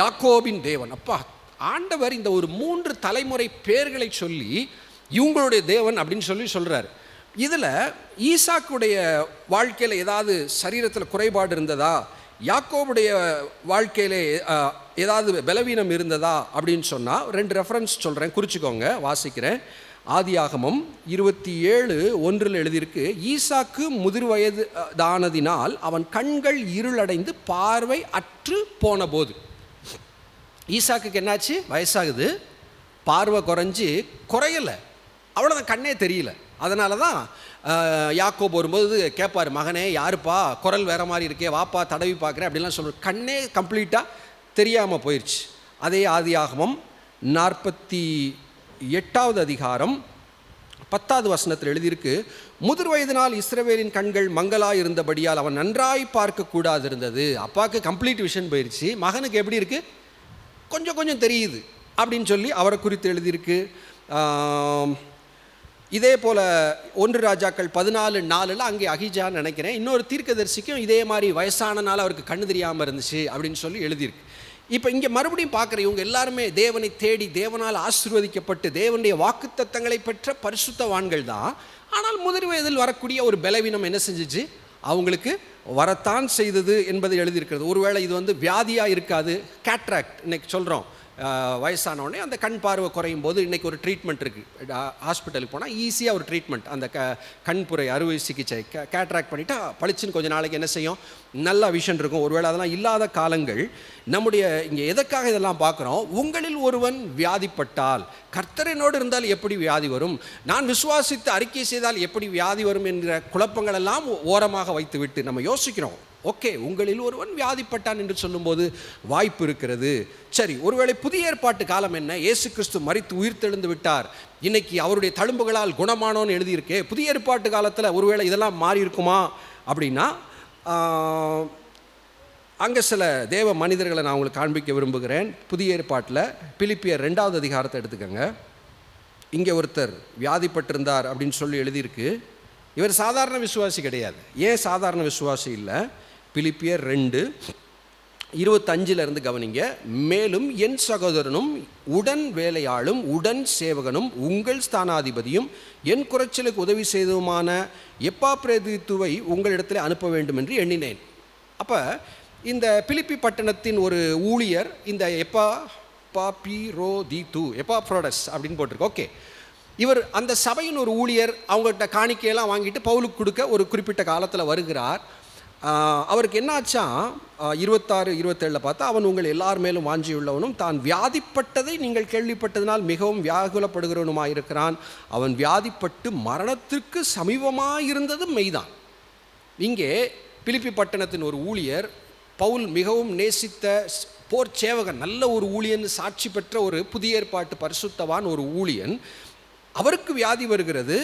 யாக்கோபின் தேவன். அப்பா, ஆண்டவர் இந்த ஒரு 3 தலைமுறை பெயர்களை சொல்லி இவங்களுடைய தேவன் அப்படின்னு சொல்கிறார். இதில் ஈசாக்குடைய வாழ்க்கையில் ஏதாவது சரீரத்தில் குறைபாடு இருந்ததா, யாக்கோபுடைய வாழ்க்கையில் ஏதாவது பலவீனம் இருந்ததா அப்படின்னு சொன்னால் 2 ரெஃபரன்ஸ் சொல்கிறேன், குறிச்சிக்கோங்க, வாசிக்கிறேன். ஆதியாகமம் 27:1 எழுதியிருக்கு, ஈசாக்கு முதிர் வயதானதினால் அவன் கண்கள் இருளடைந்து பார்வை அற்று போன போது. ஈசாக்குக்கு என்னாச்சு, வயசாகுது, பார்வை குறையலை, அவ்வளோதான், கண்ணே தெரியல. அதனால தான் யாக்கோபு வரும்போது கேட்பார், மகனே யாருப்பா, குரல் வேறு மாதிரி இருக்கே, வாப்பா தடவி பார்க்குறேன் அப்படின்லாம் சொல்லுவார். கண்ணே கம்ப்ளீட்டாக தெரியாமல் போயிடுச்சு. அதே ஆதியாகமம் 48வது அதிகாரம் 10வது வசனத்தில் எழுதியிருக்கு, முதிர் வயதினால் இஸ்ரவேலின் கண்கள் மங்களாக இருந்தபடியால் அவன் நன்றாய் பார்க்கக்கூடாது இருந்தது. அப்பாவுக்கு கம்ப்ளீட் விஷன் போயிடுச்சு, மகனுக்கு எப்படி இருக்குது, கொஞ்சம் தெரியுது அப்படின்னு சொல்லி அவரை குறித்து எழுதியிருக்கு. இதே போல் 1 ராஜாக்கள் 14:4 அங்கே அகிஜான்னு நினைக்கிறேன், இன்னொரு தீர்க்கதரிசிக்கும் இதே மாதிரி வயசானனால அவருக்கு கண்ணு தெரியாமல் இருந்துச்சு அப்படின்னு சொல்லி எழுதியிருக்கு. இப்போ இங்கே மறுபடியும் பார்க்குற இவங்க எல்லாருமே தேவனை தேடி தேவனால் ஆசீர்வதிக்கப்பட்டு தேவனுடைய வாக்குத்தத்தங்களை பெற்ற பரிசுத்தவான்கள் தான். ஆனால் முதிர் வயதில் வரக்கூடிய ஒரு பலவீனம் என்ன செஞ்சிச்சு, அவங்களுக்கு வரத்தான் செய்தது என்பது எழுதியிருக்கிறது. ஒருவேளை இது வியாதியாக இருக்காது, கேட்ராக்ட் இன்னைக்கு சொல்கிறோம், வயசானோடனே அந்த கண் பார்வை குறையும் போது இன்றைக்கி ஒரு ட்ரீட்மெண்ட் இருக்குது, ஹாஸ்பிட்டலுக்கு போனால் ஈஸியாக ஒரு ட்ரீட்மெண்ட், அந்த கண்புரை அறுவை சிகிச்சை கேட்ராக்ட் பண்ணிவிட்டு பளிச்சுன்னு கொஞ்சம் நாளைக்கு என்ன செய்யும், நல்ல விஷன் இருக்கும். ஒருவேளை அதெல்லாம் இல்லாத காலங்கள் நம்முடைய இங்கே எதற்காக இதெல்லாம் பார்க்குறோம், உங்களில் ஒருவன் வியாதிப்பட்டால், கர்த்தரினோடு இருந்தால் எப்படி வியாதி வரும், நான் விசுவாசித்து அறிக்கை செய்தால் எப்படி வியாதி வரும் என்கிற குழப்பங்கள் எல்லாம் ஓரமாக வைத்து விட்டு நம்ம யோசிக்கிறோம். ஓகே, உங்களில் ஒருவன் வியாதிப்பட்டான் என்று சொல்லும்போது வாய்ப்பு இருக்கிறது. சரி, ஒருவேளை புதிய ஏற்பாட்டு காலம் என்ன, இயேசு கிறிஸ்து மரித்து உயிர்த்தெழுந்து விட்டார், இன்னைக்கு அவருடைய தழும்புகளால் குணமானோன்னு எழுதியிருக்கே, புதிய ஏற்பாட்டு காலத்தில் ஒருவேளை இதெல்லாம் மாறி இருக்குமா அப்படின்னா, அங்கே சில தேவ மனிதர்களை நான் உங்களுக்கு காண்பிக்க விரும்புகிறேன். புதிய ஏற்பாட்டில் பிலிப்பியர் 2வது அதிகாரத்தை எடுத்துக்கோங்க. இங்கே ஒருத்தர் வியாதிப்பட்டிருந்தார் அப்படின்னு சொல்லி எழுதியிருக்கு. இவர் சாதாரண விசுவாசி கிடையாது. ஏன் சாதாரண விசுவாசி இல்லை, பிலிப்பியர் 2:25 கவனிங்க. மேலும் என் சகோதரனும் உடன் வேலையாளும் உடன் சேவகனும் உங்கள் ஸ்தானாதிபதியும் என் குறைச்சலுக்கு உதவி செய்ததுமான எப்பாப்ரோதித்துவை உங்களிடத்தில் அனுப்ப வேண்டும் என்று எண்ணினேன். அப்போ இந்த பிலிப்பி பட்டணத்தின் ஒரு ஊழியர் இந்த எப்பாப்ரோடஸ் அப்படின்னு போட்டிருக்கு. ஓகே, இவர் அந்த சபையின் ஒரு ஊழியர், அவங்கள்ட்ட காணிக்கையெல்லாம் வாங்கிட்டு பவுலுக்கு கொடுக்க ஒரு குறிப்பிட்ட காலத்தில் வருகிறார். அவருக்கு என்னாச்சா 26-27 பார்த்தா, அவன் உங்கள் எல்லார் மேலும் வாஞ்சியுள்ளவனும் தான் வியாதிப்பட்டதை நீங்கள் கேள்விப்பட்டதனால் மிகவும் வியாகுலப்படுகிறவனுமாக இருக்கிறான். அவன் வியாதிப்பட்டு மரணத்திற்கு சமீபமாக இருந்தது மெய்தான். இங்கே பிலிப்பி பட்டணத்தின் ஒரு ஊழியர், பவுல் மிகவும் நேசித்த போர் சேவகன், நல்ல ஒரு ஊழியன், சாட்சி பெற்ற ஒரு புதிய ஏற்பாட்டு பரிசுத்தவான் ஒரு ஊழியன், அவருக்கு வியாதி வருகிறது.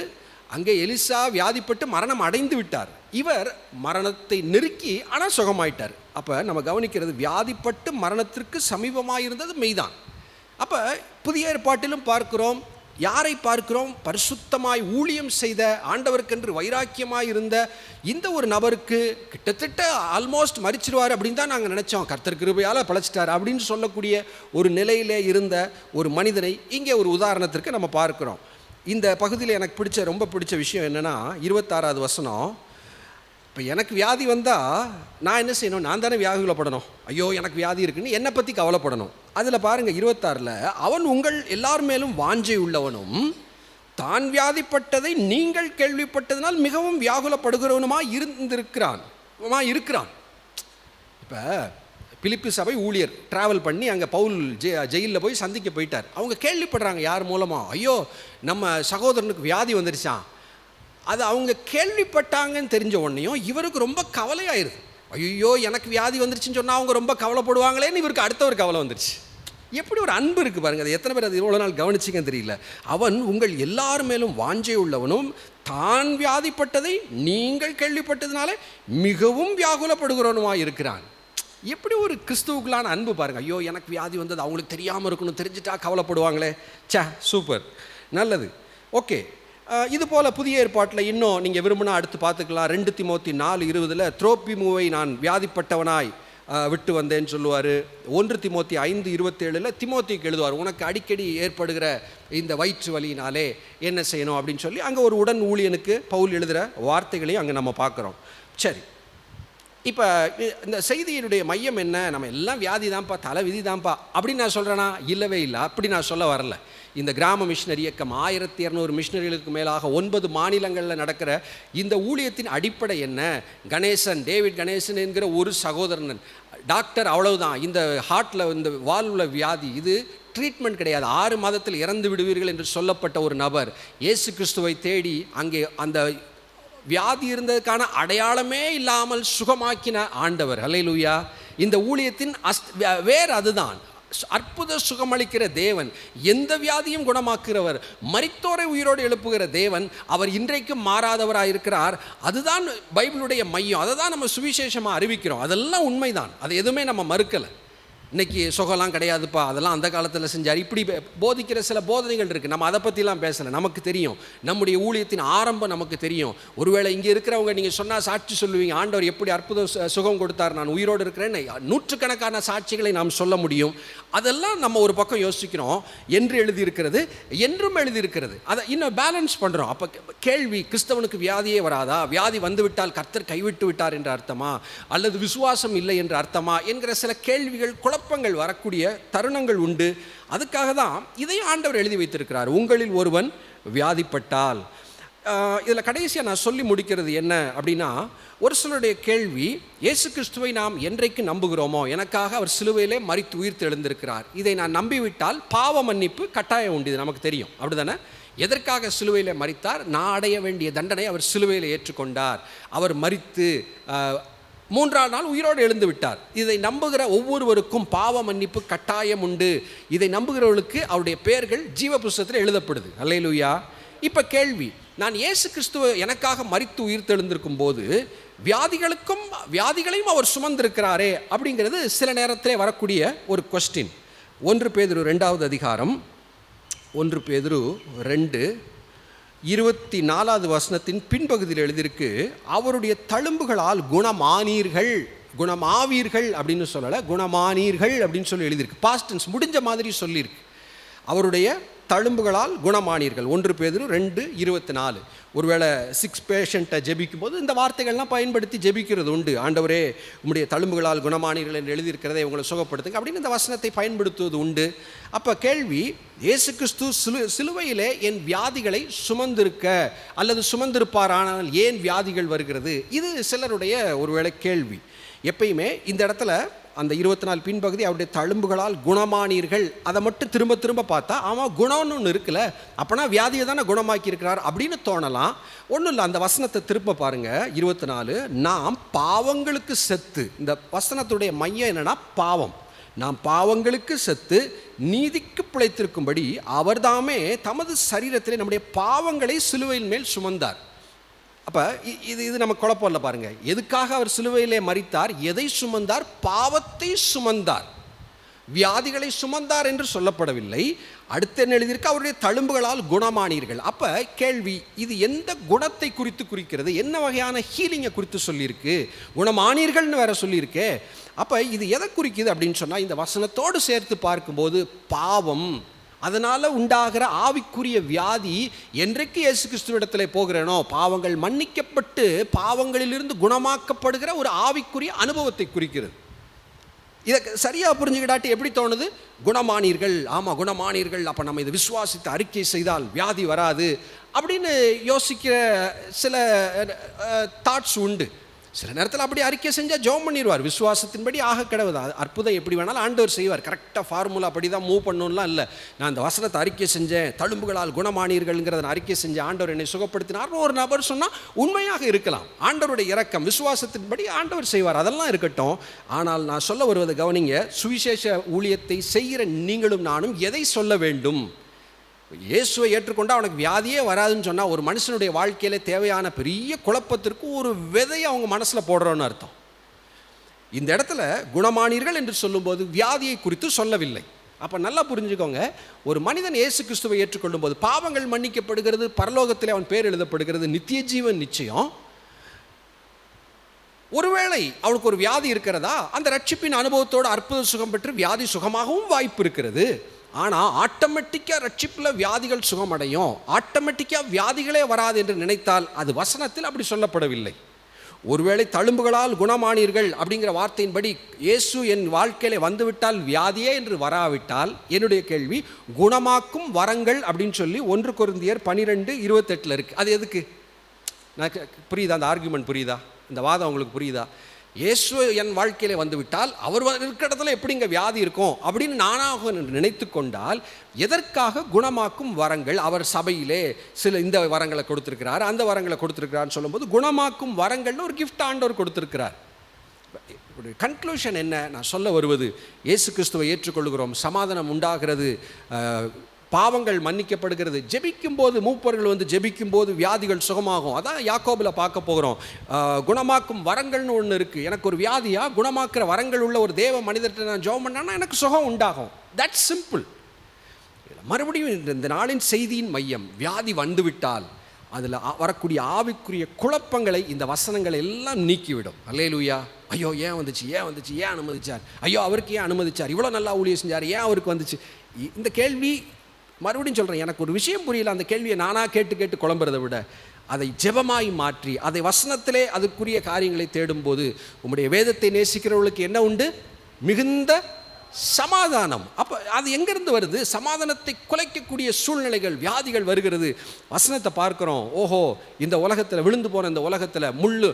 அங்கே எலிசா வியாதிப்பட்டு மரணம் அடைந்து விட்டார், இவர் மரணத்தை நெருக்கி ஆனால் சுகமாயிட்டார். அப்போ நம்ம கவனிக்கிறது, வியாதிப்பட்டு மரணத்திற்கு சமீபமாக இருந்தது மெய்தான். அப்போ புதிய ஏற்பாட்டிலும் பார்க்கிறோம், யாரை பார்க்கிறோம், பரிசுத்தமாய் ஊழியம் செய்த, ஆண்டவருக்கென்று வைராக்கியமாய் இருந்த இந்த ஒரு நபருக்கு கிட்டத்தட்ட ஆல்மோஸ்ட் மரிச்சிருவார் அப்படின்னு தான் நாங்கள் நினச்சோம், கர்த்தர் கிருபையால் பழைச்சிட்டார் அப்படின்னு சொல்லக்கூடிய ஒரு நிலையிலே இருந்த ஒரு மனிதனை இங்கே ஒரு உதாரணத்திற்கு நம்ம பார்க்கிறோம். இந்த பகுதியில் எனக்கு ரொம்ப பிடிச்ச விஷயம் என்னென்னா 26வது வசனம். இப்போ எனக்கு வியாதி வந்தால் நான் என்ன செய்யணும், நான் தானே வியாகுலப்படணும், ஐயோ எனக்கு வியாதி இருக்குன்னு என்னை பற்றி கவலைப்படணும். அதில் பாருங்கள் 26ல், அவன் உங்கள் எல்லார் மேலும் வாஞ்சை உள்ளவனும் தான் வியாதிப்பட்டதை நீங்கள் கேள்விப்பட்டதனால் மிகவும் வியாகுலப்படுகிறவனுமாக இருக்கிறான். இப்போ பிலிப்பி சபை ஊழியர் ட்ராவல் பண்ணி அங்கே பவுல் ஜெயிலில் போய் சந்திக்க போயிட்டார். அவங்க கேள்விப்படுறாங்க, யார் மூலமாக, ஐயோ நம்ம சகோதரனுக்கு வியாதி வந்துருச்சான். அது அவங்க கேள்விப்பட்டாங்கன்னு தெரிஞ்ச உடனேயும் இவருக்கு ரொம்ப கவலையாயிருது. ஐயோ எனக்கு வியாதி வந்துருச்சுன்னு சொன்னால் அவங்க ரொம்ப கவலைப்படுவாங்களேன்னு இவருக்கு அடுத்த ஒரு கவலை வந்துருச்சு. எப்படி ஒரு அன்பு இருக்குது பாருங்கள். அது எத்தனை பேர் அது இவ்வளோ நாள் கவனிச்சிங்கன்னு தெரியல. அவன் உங்கள் எல்லார் மேலும் வாஞ்சை உள்ளவனும் தான் வியாதிப்பட்டதை நீங்கள் கேள்விப்பட்டதுனால மிகவும் வியாகுலப்படுகிறவனுமாக இருக்கிறான். எப்படி ஒரு கிறிஸ்துவுக்குள்ளான அன்பு பாருங்கள். ஐயோ எனக்கு வியாதி வந்தது, அவங்களுக்கு தெரியாமல் இருக்கணும், தெரிஞ்சுட்டா கவலைப்படுவாங்களே. சே சூப்பர், நல்லது. ஓகே, இது போல் புதிய ஏற்பாட்டில் இன்னும் நீங்கள் விரும்பினா அடுத்து பார்த்துக்கலாம். 2 தீமோத்தி 4:20 துரோபிமுவை நான் வியாதிப்பட்டவனாய் விட்டு வந்தேன்னு சொல்லுவார். 1 தீமோத்தி 5:27 தீமோத்திக்கு எழுதுவார், உனக்கு அடிக்கடி ஏற்படுகிற இந்த வயிற்று வலியினாலே என்ன செய்யணும் அப்படின்னு சொல்லி அங்கே ஒரு உடன் ஊழியனுக்கு பவுல் எழுதுகிற வார்த்தைகளையும் அங்கே நம்ம பார்க்குறோம். சரி, இப்போ இந்த செய்தியினுடைய மையம் என்ன? நம்ம எல்லாம் வியாதி தான்ப்பா, தலை விதி தான்ப்பா அப்படின்னு நான் சொல்கிறேன்னா இல்லவே இல்லை. அப்படி நான் சொல்ல வரல. இந்த கிராம மிஷினரி இயக்கம் 1200 மிஷினரிகளுக்கு மேலாக 9 மாநிலங்களில் நடக்கிற இந்த ஊழியத்தின் அடிப்படை என்ன? டேவிட் கணேசன் என்கிற ஒரு சகோதரன் டாக்டர், அவ்வளவுதான். இந்த ஹார்ட்டில் இந்த வால்வுல வியாதி, இது ட்ரீட்மெண்ட் கிடையாது, 6 மாதத்தில் இறந்து விடுவீர்கள் என்று சொல்லப்பட்ட ஒரு நபர் இயேசு கிறிஸ்துவை தேடி அங்கே அந்த வியாதி இருந்ததுக்கான அடையாளமே இல்லாமல் சுகமாக்கின ஆண்டவர். ஹல்லேலூயா. இந்த ஊழியத்தின் வேறு அதுதான். அற்புத சுகமளிக்கிற தேவன், எந்த வியாதியும் குணமாக்குகிறவர், மரித்தோரை உயிரோடு எழுப்புகிற தேவன், அவர் இன்றைக்கும் மாறாதவராக இருக்கிறார். அதுதான் பைபிளுடைய மையம். அதை தான் நம்ம சுவிசேஷமாக அறிவிக்கிறோம். அதெல்லாம் உண்மைதான், அதை எதுவுமே நம்ம மறுக்கலை. இன்றைக்கி சுகம்லாம் கிடையாதுப்பா, அதெல்லாம் அந்த காலத்தில் செஞ்சார், இப்படி போதிக்கிற சில போதனைகள் இருக்குது. நம்ம அதை பற்றிலாம் பேசலை. நமக்கு தெரியும், நம்முடைய ஊழியத்தின் ஆரம்பம் நமக்கு தெரியும். ஒருவேளை இங்கே இருக்கிறவங்க நீங்கள் சொன்னால் சாட்சி சொல்லுவீங்க, ஆண்டவர் எப்படி அற்புதம் சுகம் கொடுத்தார், நான் உயிரோடு இருக்கிறேன்னு நூற்றுக்கணக்கான சாட்சிகளை நாம் சொல்ல முடியும். அதெல்லாம் நம்ம ஒரு பக்கம் யோசிக்கிறோம். என்று எழுதியிருக்கிறது, என்றும் எழுதியிருக்கிறது, அதை இன்னும் பேலன்ஸ் பண்ணுறோம். அப்போ கேள்வி, கிறிஸ்தவனுக்கு வியாதியே வராதா? வியாதி வந்துவிட்டால் கர்த்தர் கைவிட்டு விட்டார் என்ற அர்த்தமா, அல்லது விசுவாசம் இல்லை என்ற அர்த்தமா என்கிற சில கேள்விகள், குழப்பங்கள் வரக்கூடிய தருணங்கள் உண்டு. அதுக்காக தான் இதையும் ஆண்டவர் எழுதி வைத்திருக்கிறார். உங்களில் ஒருவன் வியாதிப்பட்டால். இதில் கடைசியாக நான் சொல்லி முடிக்கிறது என்ன அப்படின்னா, ஒரு சிலருடைய கேள்வி, இயேசு கிறிஸ்துவை நாம் என்றைக்கு நம்புகிறோமோ, எனக்காக அவர் சிலுவையிலே மரித்து உயிர்த்து எழுந்திருக்கிறார், இதை நான் நம்பிவிட்டால் பாவ மன்னிப்பு கட்டாயம் உண்டு. இது நமக்கு தெரியும், அப்படி தானே? எதற்காக சிலுவையில் மரித்தார்? நான் அடைய வேண்டிய தண்டனை அவர் சிலுவையில் ஏற்றுக்கொண்டார். அவர் மரித்து 3ஆம் நாள் உயிரோடு எழுந்து விட்டார். இதை நம்புகிற ஒவ்வொருவருக்கும் பாவ மன்னிப்பு கட்டாயம் உண்டு. இதை நம்புகிறவர்களுக்கு அவருடைய பெயர்கள் ஜீவ புஸ்தகத்தில் எழுதப்படுது. அல்லேலூயா. இப்போ கேள்வி, நான் இயேசு கிறிஸ்துவ எனக்காக மரித்து உயிர்த்தெழுந்திருக்கும் போது வியாதிகளையும் அவர் சுமந்திருக்கிறாரே அப்படிங்கிறது சில நேரத்திலே வரக்கூடிய ஒரு கொஸ்டின். 1 பேதுரு 2வது அதிகாரம் 1 பேதுரு 2:24 பின்பகுதியில் எழுதியிருக்கு, அவருடைய தழும்புகளால் குணமாவீர்கள் அப்படின்னு சொல்லலை, குணமானீர்கள் அப்படின்னு சொல்லி எழுதியிருக்கு. பாஸ்ட் டென்ஸ், முடிஞ்ச மாதிரி சொல்லியிருக்கு. அவருடைய தழும்புகளால் குணமானீர்கள். 1 பேதுரு 2:24. ஒருவேளை 6 பேஷண்ட்டை ஜெபிக்கும் போது இந்த வார்த்தைகள்லாம் பயன்படுத்தி ஜெபிக்கிறது உண்டு. ஆண்டவரே உம்முடைய தழும்புகளால் குணமானீர்கள் என்று எழுதியிருக்கிறதை உங்களை சுகப்படுத்துங்க அப்படின்னு இந்த வசனத்தை பயன்படுத்துவது உண்டு. அப்போ கேள்வி, இயேசு கிறிஸ்து சிலுவையிலே என் வியாதிகளை சுமந்திருக்க அல்லது சுமந்திருப்பார், ஆனால் ஏன் வியாதிகள் வருகிறது? இது சிலருடைய ஒருவேளை கேள்வி. எப்பயுமே இந்த இடத்துல அந்த 24 பின்பகுதி, அவருடைய தழும்புகளால் குணமானீர்கள், அதை மட்டும் திரும்ப திரும்ப பார்த்தா ஆமாம் குணம்னு ஒன்று இருக்குல்ல, அப்போனா வியாதியை தானே குணமாக்கி இருக்கிறார் அப்படின்னு தோணலாம். ஒன்றும் இல்லை, அந்த வசனத்தை திரும்ப பாருங்கள். 24, நாம் பாவங்களுக்கு செத்து, இந்த வசனத்துடைய மையம் என்னன்னா பாவம். நாம் பாவங்களுக்கு செத்து நீதிக்கு பிழைத்திருக்கும்படி அவர்தாமே தமது சரீரத்திலே நம்முடைய பாவங்களை சிலுவையின் மேல் சுமந்தார். அப்போ இது நம்ம குழப்பம் இல்லை பாருங்கள். எதுக்காக அவர் சிலுவையிலே மரித்தார்? எதை சுமந்தார்? பாவத்தை சுமந்தார். வியாதிகளை சுமந்தார் என்று சொல்லப்படவில்லை. அடுத்து என்ன எழுதியிருக்கு? அவருடைய தழும்புகளால் குணமானீர்கள். அப்போ கேள்வி, இது எந்த குணத்தை குறித்து குறிக்கிறது? என்ன வகையான ஹீலிங்கை குறித்து சொல்லியிருக்கு? குணமானீர்கள்னு வேற சொல்லியிருக்கே. அப்போ இது எதை குறிக்குது அப்படின்னு சொன்னால், இந்த வசனத்தோடு சேர்த்து பார்க்கும்போது பாவம், அதனால் உண்டாகிற ஆவிக்குரிய வியாதி, என்றைக்கு இயேசு கிறிஸ்துவிடத்தில் போகிறேனோ பாவங்கள் மன்னிக்கப்பட்டு பாவங்களிலிருந்து குணமாக்கப்படுகிற ஒரு ஆவிக்குரிய அனுபவத்தை குறிக்கிறது. இதை சரியாக புரிஞ்சுக்கிட்டாட்டி எப்படி தோணுது? குணமானீர்கள், ஆமாம் குணமானீர்கள், அப்போ நம்ம இதை விசுவாசித்து அறிக்கை செய்தால் வியாதி வராது அப்படின்னு யோசிக்கிற சில தாட்ஸ் உண்டு. சில நேரத்தில் அப்படி அறிக்கை செஞ்சால் ஜெபம் பண்ணிடுவார், விசுவாசத்தின்படி ஆக கிடவுது. அற்புதம் எப்படி வேணாலும் ஆண்டவர் செய்வார். கரெக்டாக ஃபார்முலா அப்படி தான் மூவ் பண்ணணும்லாம் இல்லை. நான் அந்த வசனத்தை அறிக்கை செஞ்சேன், தழும்புகளால் குணமானீர்கள்ங்கிறத அறிக்கை செஞ்சேன், ஆண்டவர் என்னை சுகப்படுத்தினார்னு ஒரு நபர் சொன்னால் உண்மையாக இருக்கலாம். ஆண்டவருடைய இரக்கம் விசுவாசத்தின்படி ஆண்டவர் செய்வார், அதெல்லாம் இருக்கட்டும். ஆனால் நான் சொல்ல வருவதை கவனிங்க. சுவிசேஷ ஊழியத்தை செய்கிற நீங்களும் நானும் எதை சொல்ல வேண்டும்? இயேசுவை ஏற்றுக்கொண்டா அவனுக்கு வியாதியே வராதுன்னு சொன்னால் ஒரு மனுஷனுடைய வாழ்க்கையில தேவையான பெரிய குழப்பத்திற்கு ஒரு விதையை அவங்க மனசில் போடுறோன்னு அர்த்தம். இந்த இடத்துல குணமானீர்கள் என்று சொல்லும்போது வியாதியை குறித்து சொல்லவில்லை. அப்போ நல்லா புரிஞ்சுக்கோங்க, ஒரு மனிதன் இயேசு கிறிஸ்துவை ஏற்றுக்கொள்ளும் போது பாவங்கள் மன்னிக்கப்படுகிறது, பரலோகத்தில் அவன் பேர் எழுதப்படுகிறது, நித்திய ஜீவன் நிச்சயம். ஒருவேளை அவனுக்கு ஒரு வியாதி இருக்கிறதா, அந்த ரட்சிப்பின் அனுபவத்தோடு அற்புத சுகம் பெற்று வியாதி சுகமாகவும் வாய்ப்பு இருக்கிறது. ஆனால் ஆட்டோமேட்டிக்காக ரட்சிப்பில் வியாதிகள் சுகமடையும், ஆட்டோமேட்டிக்காக வியாதிகளே வராது என்று நினைத்தால் அது வசனத்தில் அப்படி சொல்லப்படவில்லை. ஒருவேளை தழும்புகளால் குணமானீர்கள் அப்படிங்கிற வார்த்தையின்படி இயேசு என் வாழ்க்கையில வந்துவிட்டால் வியாதியே என்று வராவிட்டால் என்னுடைய கேள்வி, குணமாக்கும் வரங்கள் அப்படின்னு சொல்லி 1 கொரிந்தியர் 12:28 இருக்குது. அது எதுக்கு? நான் புரியுதா? அந்த ஆர்கியூமெண்ட் புரியுதா? இந்த வாதம் உங்களுக்கு புரியுதா? இயேசு என் வாழ்க்கையிலே வந்துவிட்டால் அவர் இருக்கிற இடத்துல எப்படி இங்கே வியாதி இருக்கும் அப்படின்னு நானாக நினைத்து கொண்டால், எதற்காக குணமாக்கும் வரங்கள்? அவர் சபையிலே சில இந்த வரங்களை கொடுத்துருக்கிறார், அந்த வரங்களை கொடுத்துருக்கிறான்னு சொல்லும்போது குணமாக்கும் வரங்கள்னு ஒரு கிஃப்ட் ஆண்டவர் கொடுத்துருக்கிறார். கன்க்ளூஷன் என்ன? நான் சொல்ல வருவது, இயேசு கிறிஸ்துவை ஏற்றுக்கொள்கிறோம், சமாதானம் உண்டாகிறது, பாவங்கள் மன்னிக்கப்படுகிறது. ஜெபிக்கும் போது மூப்பர்கள் வந்து ஜெபிக்கும் போது வியாதிகள் சுகமாகும். அதான் யாக்கோபில் பார்க்க போகிறோம். குணமாக்கும் வரங்கள்னு ஒன்று இருக்குது. எனக்கு ஒரு வியாதியா, குணமாக்குற வரங்கள் உள்ள ஒரு தேவ மனிதர்கிட்ட நான் ஜெபம் பண்ணான்னா எனக்கு சுகம் உண்டாகும். That's simple. மறுபடியும் இந்த நாளின் செய்தியின் மையம், வியாதி வந்துவிட்டால் அதில் வரக்கூடிய ஆவிக்குரிய குழப்பங்களை இந்த வசனங்கள் எல்லாம் நீக்கிவிடும். அல்லேலூயா. ஐயோ ஏன் வந்துச்சு, ஏன் வந்துச்சு, ஏன் அனுமதிச்சார், ஐயோ அவருக்கு ஏன் அனுமதிச்சார், இவ்வளோ நல்லா ஊழியம் செஞ்சார், ஏன் அவருக்கு வந்துச்சு? இந்த கேள்வி மறுபடியும் சொல்கிறேன், எனக்கு ஒரு விஷயம் புரியல, அந்த கேள்வியை நானாக கேட்டு கேட்டு குழம்புறதை விட அதை ஜெபமாய் மாற்றி அதை வசனத்திலே அதுக்குரிய காரியங்களை தேடும்போது உங்களுடைய வேதத்தை நேசிக்கிறவர்களுக்கு என்ன உண்டு? மிகுந்த சமாதானம். அப்போ அது எங்கேருந்து வருது? சமாதானத்தை குலைக்கக்கூடிய சூழ்நிலைகள், வியாதிகள் வருகிறது. வசனத்தை பார்க்குறோம், ஓஹோ இந்த உலகத்தில் விழுந்து போன இந்த உலகத்தில் முள்ளு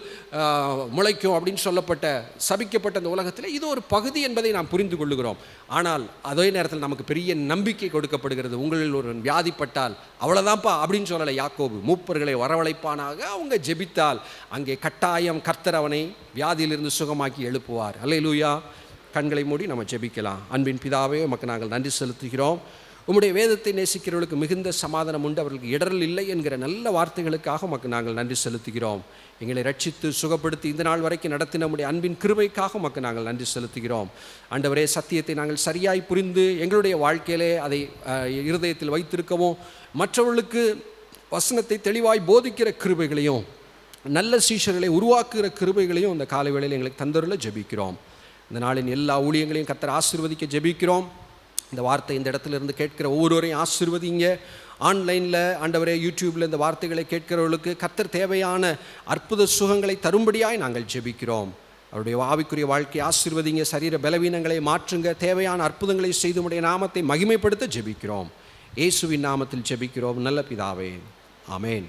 முளைக்கும் அப்படின்னு சொல்லப்பட்ட சபிக்கப்பட்ட இந்த உலகத்தில் இது ஒரு பகுதி என்பதை நாம் புரிந்து கொள்ளுகிறோம். ஆனால் அதே நேரத்தில் நமக்கு பெரிய நம்பிக்கை கொடுக்கப்படுகிறது. உங்களில் ஒரு வியாதிப்பட்டால் அவ்வளோதான்ப்பா அப்படின்னு சொல்லலை யாக்கோபு. மூப்பர்களை வரவழைப்பானாக அவங்க ஜெபித்தால் அங்கே கட்டாயம் கர்த்தர் அவனை வியாதியிலிருந்து சுகமாக்கி எழுப்புவார். அல்லேலூயா. கண்களை மூடி நம்ம ஜெபிக்கலாம். அன்பின் பிதாவே, உமக்கு நாங்கள் நன்றி செலுத்துகிறோம். உம்முடைய வேதத்தை நேசிக்கிறவர்களுக்கு மிகுந்த சமாதானம் உண்டு, அவர்களுக்கு இடரல் இல்லை என்கிற நல்ல வார்த்தைகளுக்காக உமக்கு நாங்கள் நன்றி செலுத்துகிறோம். எங்களை ரட்சித்து சுகப்படுத்தி இந்த நாள் வரைக்கும் நடத்தின நம்முடைய அன்பின் கிருபைக்காக உமக்கு நாங்கள் நன்றி செலுத்துகிறோம். ஆண்டவரே, சத்தியத்தை நாங்கள் சரியாய் புரிந்து எங்களுடைய வாழ்க்கையிலே அதை இருதயத்தில் வைத்திருக்கவும், மற்றவர்களுக்கு வசனத்தை தெளிவாய் போதிக்கிற கிருபைகளையும் நல்ல சீஷர்களை உருவாக்குகிற கிருபைகளையும் இந்த காலை வேளையில் எங்களுக்கு தந்தருள ஜெபிக்கிறோம். இந்த நாளின் எல்லா ஊழியங்களையும் கர்த்தர் ஆசீர்வதிக்க ஜெபிக்கிறோம். இந்த வார்த்தை இந்த இடத்துலேருந்து கேட்கிற ஒவ்வொருவரையும் ஆசீர்வதிங்க. ஆன்லைனில் ஆண்டவரே யூடியூப்பில் இந்த வார்த்தைகளை கேட்கிறவர்களுக்கு கர்த்தர் தேவையான அற்புத சுகங்களை தரும்படியாய் நாங்கள் ஜெபிக்கிறோம். அவருடைய ஆவிக்குரிய வாழ்க்கையை ஆசீர்வதிங்க. சரீர பலவீனங்களை மாற்றுங்க. தேவையான அற்புதங்களை செய்து உம்முடைய நாமத்தை மகிமைப்படுத்த ஜெபிக்கிறோம். இயேசுவின் நாமத்தில் ஜெபிக்கிறோம் நல்ல பிதாவே. ஆமேன்.